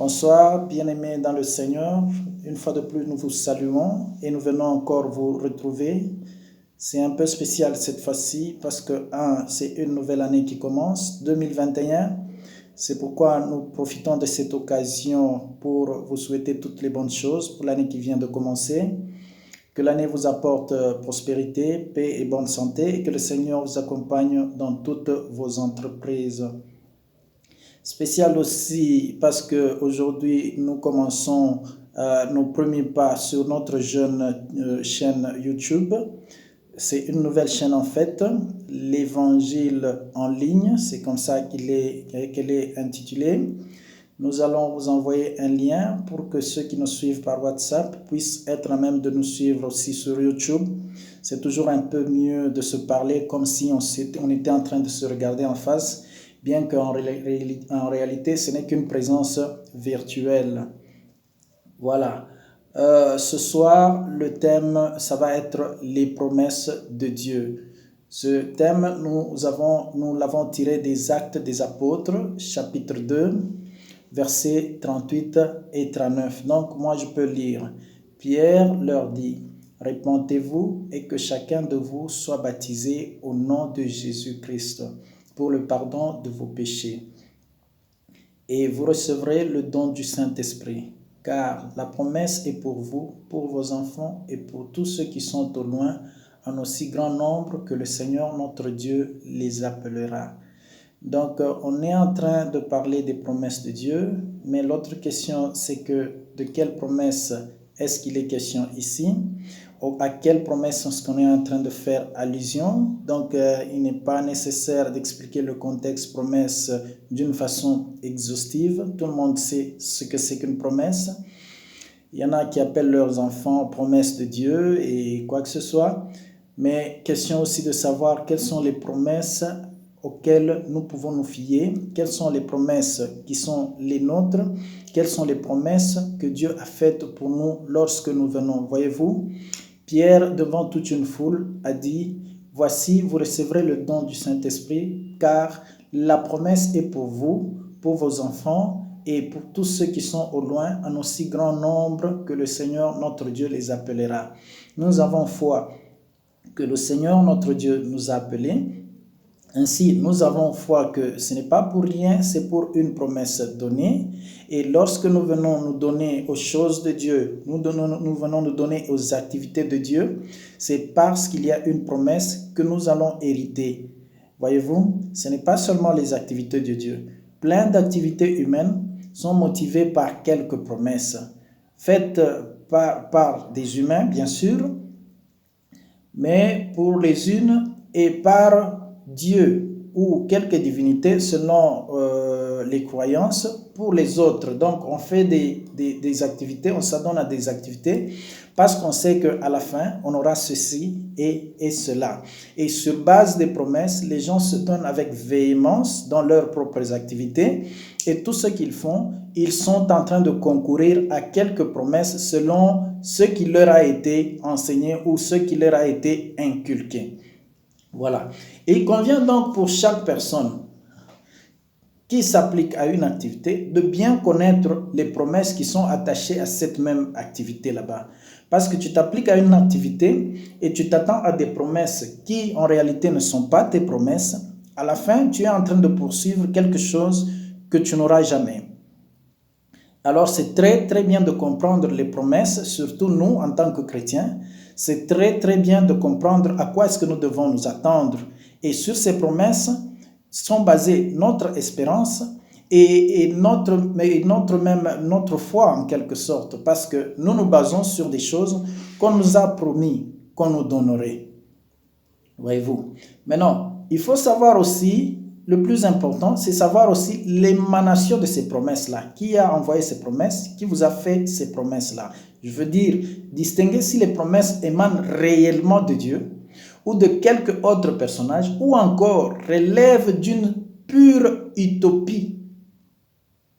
Bonsoir, bien-aimés dans le Seigneur. Une fois de plus, nous vous saluons et nous venons encore vous retrouver. C'est un peu spécial cette fois-ci parce que, c'est une nouvelle année qui commence, 2021. C'est pourquoi nous profitons de cette occasion pour vous souhaiter toutes les bonnes choses pour l'année qui vient de commencer. Que l'année vous apporte prospérité, paix et bonne santé et que le Seigneur vous accompagne dans toutes vos entreprises. Spécial aussi parce qu'aujourd'hui nous commençons nos premiers pas sur notre jeune chaîne YouTube. C'est une nouvelle chaîne en fait, l'Évangile en ligne, c'est comme ça qu'elle est intitulée. Nous allons vous envoyer un lien pour que ceux qui nous suivent par WhatsApp puissent être à même de nous suivre aussi sur YouTube. C'est toujours un peu mieux de se parler comme si on était en train de se regarder en face, bien qu'en réalité, ce n'est qu'une présence virtuelle. Voilà. Ce soir, le thème, ça va être les promesses de Dieu. Ce thème, nous l'avons tiré des Actes des Apôtres, chapitre 2, versets 38 et 39. Donc, moi, je peux lire. Pierre leur dit, « Répentez-vous et que chacun de vous soit baptisé au nom de Jésus-Christ pour le pardon de vos péchés. Et vous recevrez le don du Saint-Esprit, car la promesse est pour vous, pour vos enfants et pour tous ceux qui sont au loin, en aussi grand nombre que le Seigneur notre Dieu les appellera. » Donc, on est en train de parler des promesses de Dieu, mais l'autre question, c'est que de quelle promesse est-ce qu'il est question ici? Ou à quelle promesse est-ce qu'on est en train de faire allusion? Donc, il n'est pas nécessaire d'expliquer le contexte promesse d'une façon exhaustive. Tout le monde sait ce que c'est qu'une promesse. Il y en a qui appellent leurs enfants promesses de Dieu et quoi que ce soit. Mais question aussi de savoir quelles sont les promesses auxquelles nous pouvons nous fier, quelles sont les promesses qui sont les nôtres, quelles sont les promesses que Dieu a faites pour nous lorsque nous venons. Voyez-vous, Pierre, devant toute une foule, a dit, « Voici, vous recevrez le don du Saint-Esprit, car la promesse est pour vous, pour vos enfants et pour tous ceux qui sont au loin, en aussi grand nombre que le Seigneur notre Dieu les appellera. » Nous avons foi que le Seigneur notre Dieu nous a appelés. Ainsi, nous avons foi que ce n'est pas pour rien, c'est pour une promesse donnée. Et lorsque nous venons nous donner aux choses de Dieu, nous venons nous donner aux activités de Dieu, c'est parce qu'il y a une promesse que nous allons hériter. Voyez-vous, ce n'est pas seulement les activités de Dieu. Plein d'activités humaines sont motivées par quelques promesses, faites par des humains, bien sûr, mais pour les unes et par Dieu ou quelques divinités selon les croyances pour les autres. Donc, on fait des activités, on s'adonne à des activités parce qu'on sait qu'à la fin, on aura ceci et cela. Et sur base des promesses, les gens se donnent avec véhémence dans leurs propres activités et tout ce qu'ils font, ils sont en train de concourir à quelques promesses selon ce qui leur a été enseigné ou ce qui leur a été inculqué. Voilà. Et il convient donc pour chaque personne qui s'applique à une activité de bien connaître les promesses qui sont attachées à cette même activité là-bas. Parce que tu t'appliques à une activité et tu t'attends à des promesses qui en réalité ne sont pas tes promesses. À la fin, tu es en train de poursuivre quelque chose que tu n'auras jamais. Alors c'est très très bien de comprendre les promesses, surtout nous en tant que chrétiens. C'est très très bien de comprendre à quoi est-ce que nous devons nous attendre. Et sur ces promesses sont basées notre espérance et notre foi en quelque sorte. Parce que nous nous basons sur des choses qu'on nous a promis, qu'on nous donnerait. Voyez-vous. Maintenant, il faut savoir aussi, le plus important, c'est savoir aussi l'émanation de ces promesses-là. Qui a envoyé ces promesses? Qui vous a fait ces promesses-là? Je veux dire, distinguer si les promesses émanent réellement de Dieu ou de quelque autre personnage ou encore relèvent d'une pure utopie.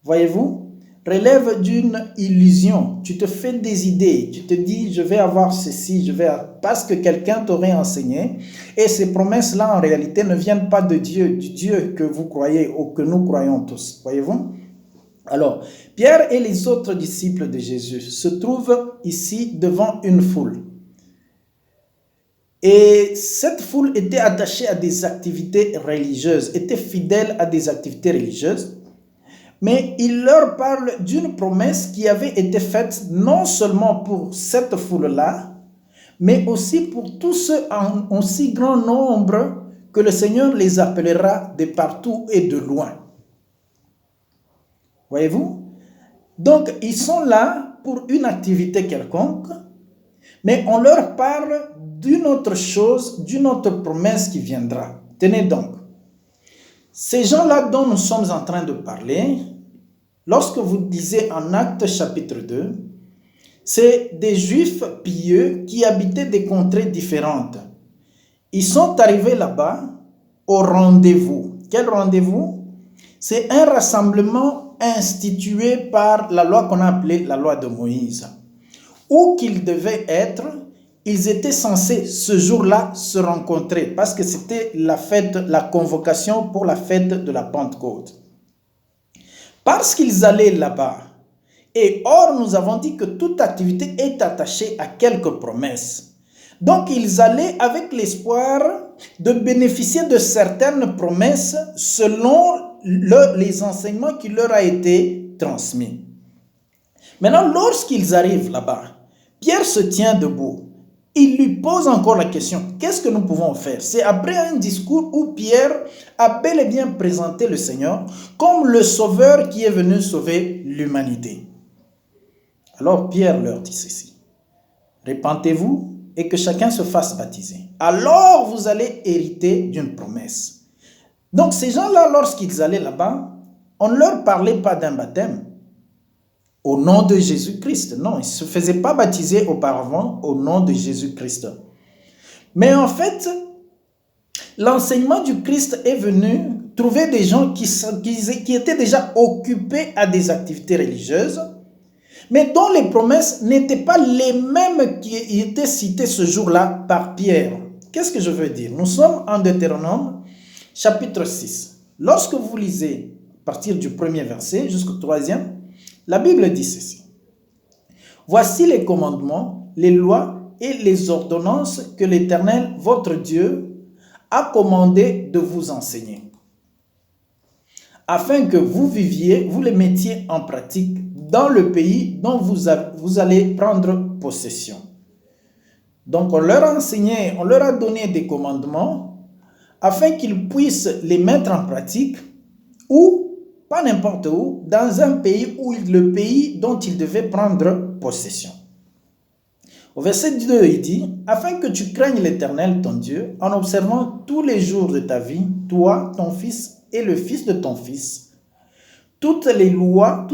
Voyez-vous? Relève d'une illusion. Tu te fais des idées. Tu te dis, je vais avoir ceci, parce que quelqu'un t'aurait enseigné. Et ces promesses-là, en réalité, ne viennent pas de Dieu, du Dieu que vous croyez ou que nous croyons tous. Voyez-vous? Alors, Pierre et les autres disciples de Jésus se trouvent ici devant une foule. Et cette foule était attachée à des activités religieuses, était fidèle à des activités religieuses. Mais il leur parle d'une promesse qui avait été faite non seulement pour cette foule-là, mais aussi pour tous ceux en aussi grand nombre que le Seigneur les appellera de partout et de loin. Voyez-vous? Donc, ils sont là pour une activité quelconque, mais on leur parle d'une autre chose, d'une autre promesse qui viendra. Tenez donc, ces gens-là dont nous sommes en train de parler, lorsque vous lisez en Actes chapitre 2, c'est des Juifs pieux qui habitaient des contrées différentes. Ils sont arrivés là-bas au rendez-vous. Quel rendez-vous? C'est un rassemblement institué par la loi qu'on a appelée la loi de Moïse. Où qu'ils devaient être, ils étaient censés ce jour-là se rencontrer parce que c'était la fête, la convocation pour la fête de la Pentecôte. Parce qu'ils allaient là-bas, et or nous avons dit que toute activité est attachée à quelques promesses. Donc ils allaient avec l'espoir de bénéficier de certaines promesses selon les enseignements qui leur a été transmis. Maintenant, lorsqu'ils arrivent là-bas, Pierre se tient debout. Il lui pose encore la question, qu'est-ce que nous pouvons faire? C'est après un discours où Pierre a bel et bien présenté le Seigneur comme le sauveur qui est venu sauver l'humanité. Alors Pierre leur dit ceci, répentez-vous et que chacun se fasse baptiser. Alors vous allez hériter d'une promesse. Donc ces gens-là, lorsqu'ils allaient là-bas, on ne leur parlait pas d'un baptême au nom de Jésus-Christ. Non, ils ne se faisaient pas baptiser auparavant au nom de Jésus-Christ. Mais en fait, l'enseignement du Christ est venu trouver des gens qui étaient déjà occupés à des activités religieuses, mais dont les promesses n'étaient pas les mêmes qui étaient citées ce jour-là par Pierre. Qu'est-ce que je veux dire? Nous sommes en Deutéronome, chapitre 6. Lorsque vous lisez à partir du premier verset jusqu'au troisième, la Bible dit ceci. Voici les commandements, les lois et les ordonnances que l'Éternel, votre Dieu, a commandé de vous enseigner, afin que vous viviez, vous les mettiez en pratique dans le pays dont vous allez prendre possession. Donc on leur a enseigné, on leur a donné des commandements afin qu'ils puissent les mettre en pratique ou pas n'importe où, dans un pays où le pays dont ils devaient prendre possession. Au verset 2, il dit, afin que tu craignes l'Éternel, ton Dieu, en observant tous les jours de ta vie, toi, ton fils et le fils de ton fils, toutes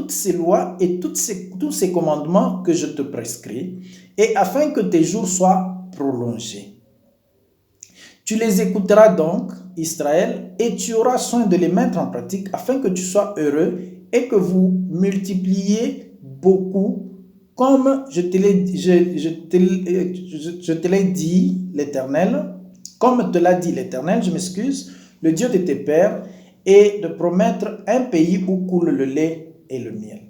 ces lois et tous ces commandements que je te prescris, et afin que tes jours soient prolongés. Tu les écouteras donc, Israël, et tu auras soin de les mettre en pratique afin que tu sois heureux et que vous multipliez beaucoup, comme je te l'ai dit, l'Éternel, comme te l'a dit l'Éternel, le Dieu de tes pères, et de promettre un pays où coule le lait et le miel.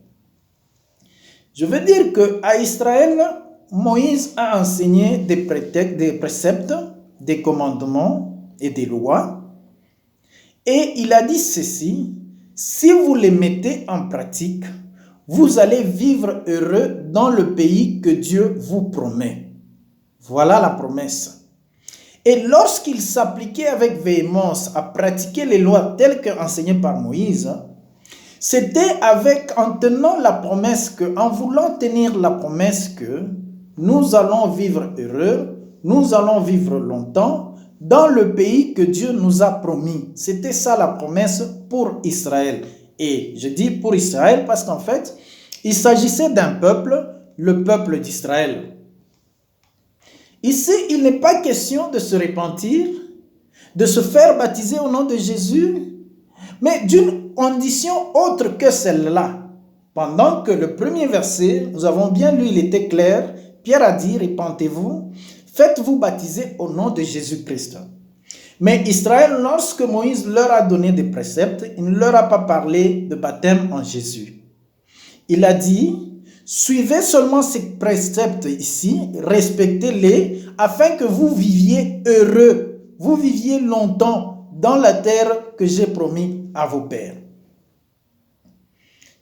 Je veux dire qu'à Israël, Moïse a enseigné des préceptes, des commandements et des lois. Et il a dit ceci, si vous les mettez en pratique, vous allez vivre heureux dans le pays que Dieu vous promet. Voilà la promesse. Et lorsqu'il s'appliquait avec véhémence à pratiquer les lois telles qu'enseignées par Moïse, c'était en tenant la promesse en voulant tenir la promesse que nous allons vivre heureux, nous allons vivre longtemps dans le pays que Dieu nous a promis. C'était ça la promesse pour Israël. Et je dis pour Israël parce qu'en fait, il s'agissait d'un peuple, le peuple d'Israël. Ici, il n'est pas question de se repentir, de se faire baptiser au nom de Jésus, mais d'une condition autre que celle-là. Pendant que le premier verset, nous avons bien lu, il était clair, Pierre a dit, répentez-vous, faites-vous baptiser au nom de Jésus-Christ. Mais Israël, lorsque Moïse leur a donné des préceptes, il ne leur a pas parlé de baptême en Jésus. Il a dit, suivez seulement ces préceptes ici, respectez-les, afin que vous viviez heureux, vous viviez longtemps dans la terre que j'ai promis à vos pères.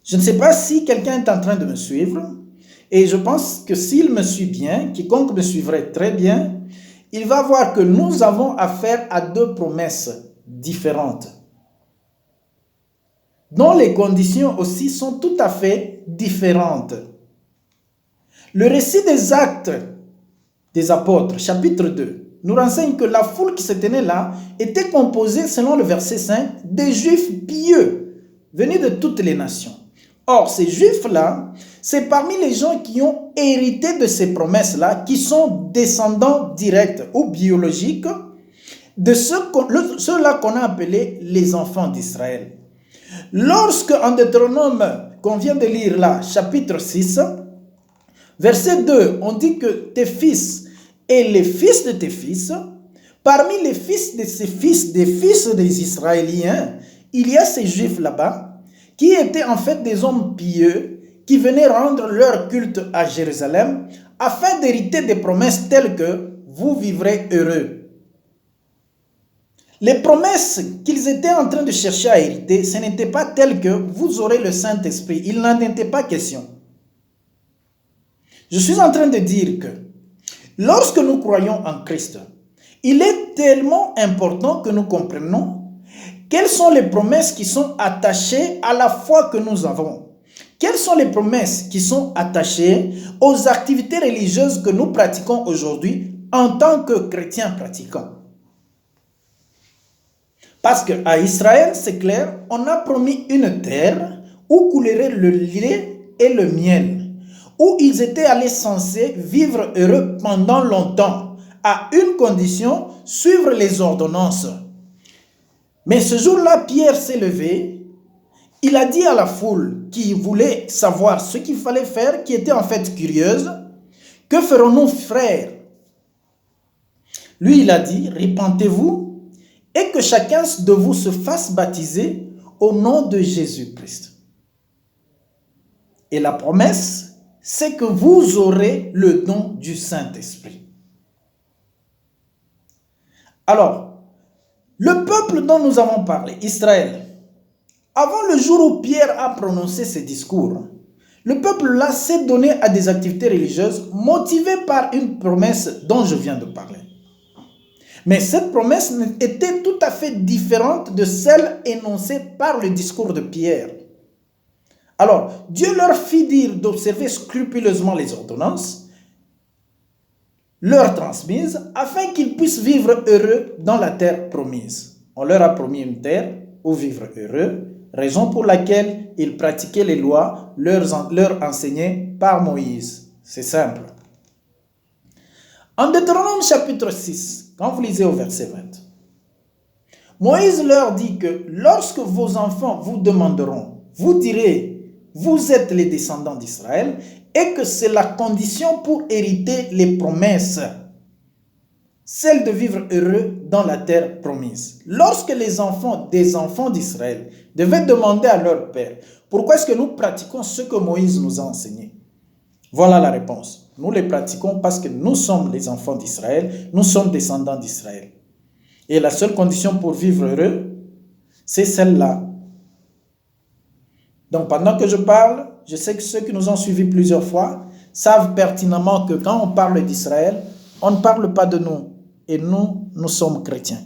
Je ne sais pas si quelqu'un est en train de me suivre, et je pense que s'il me suit bien, quiconque me suivrait très bien, il va voir que nous avons affaire à deux promesses différentes, dont les conditions aussi sont tout à fait différentes. Le récit des Actes des Apôtres, chapitre 2, nous renseigne que la foule qui se tenait là était composée, selon le verset 5, des Juifs pieux, venus de toutes les nations. Or, ces Juifs-là, c'est parmi les gens qui ont hérité de ces promesses-là, qui sont descendants directs ou biologiques de ceux-là qu'on a appelés les enfants d'Israël. Lorsque, en Deutéronome, qu'on vient de lire là, chapitre 6, verset 2, on dit que tes fils et les fils de tes fils, parmi les fils de ces fils, des fils des Israéliens, il y a ces Juifs là-bas, qui étaient en fait des hommes pieux, qui venaient rendre leur culte à Jérusalem, afin d'hériter des promesses telles que vous vivrez heureux. Les promesses qu'ils étaient en train de chercher à hériter, ce n'était pas telles que vous aurez le Saint-Esprit. Il n'en était pas question. Je suis en train de dire que lorsque nous croyons en Christ, il est tellement important que nous comprenions quelles sont les promesses qui sont attachées à la foi que nous avons. Quelles sont les promesses qui sont attachées aux activités religieuses que nous pratiquons aujourd'hui en tant que chrétiens pratiquants. Parce qu'à Israël, c'est clair, on a promis une terre où coulerait le lait et le miel, où ils étaient allés censés vivre heureux pendant longtemps, à une condition, suivre les ordonnances. Mais ce jour-là, Pierre s'est levé, il a dit à la foule qui voulait savoir ce qu'il fallait faire, qui était en fait curieuse, « Que ferons-nous, frères ?» Lui, il a dit, « Repentez-vous et que chacun de vous se fasse baptiser au nom de Jésus-Christ. » Et la promesse, c'est que vous aurez le don du Saint-Esprit. Alors, le peuple dont nous avons parlé, Israël, avant le jour où Pierre a prononcé ce discours, le peuple là s'est donné à des activités religieuses motivées par une promesse dont je viens de parler. Mais cette promesse était tout à fait différente de celle énoncée par le discours de Pierre. Alors, Dieu leur fit dire d'observer scrupuleusement les ordonnances, leur transmise, afin qu'ils puissent vivre heureux dans la terre promise. On leur a promis une terre où vivre heureux, raison pour laquelle ils pratiquaient les lois leur enseignées par Moïse. C'est simple. En Deutéronome chapitre 6, quand vous lisez au verset 20, Moïse leur dit que lorsque vos enfants vous demanderont, vous direz, vous êtes les descendants d'Israël, et que c'est la condition pour hériter les promesses, celle de vivre heureux dans la terre promise. Lorsque les enfants des enfants d'Israël devaient demander à leur père, pourquoi est-ce que nous pratiquons ce que Moïse nous a enseigné? Voilà la réponse. Nous les pratiquons parce que nous sommes les enfants d'Israël, nous sommes descendants d'Israël. Et la seule condition pour vivre heureux, c'est celle-là. Donc pendant que je parle, je sais que ceux qui nous ont suivis plusieurs fois savent pertinemment que quand on parle d'Israël, on ne parle pas de nous. Et nous sommes chrétiens.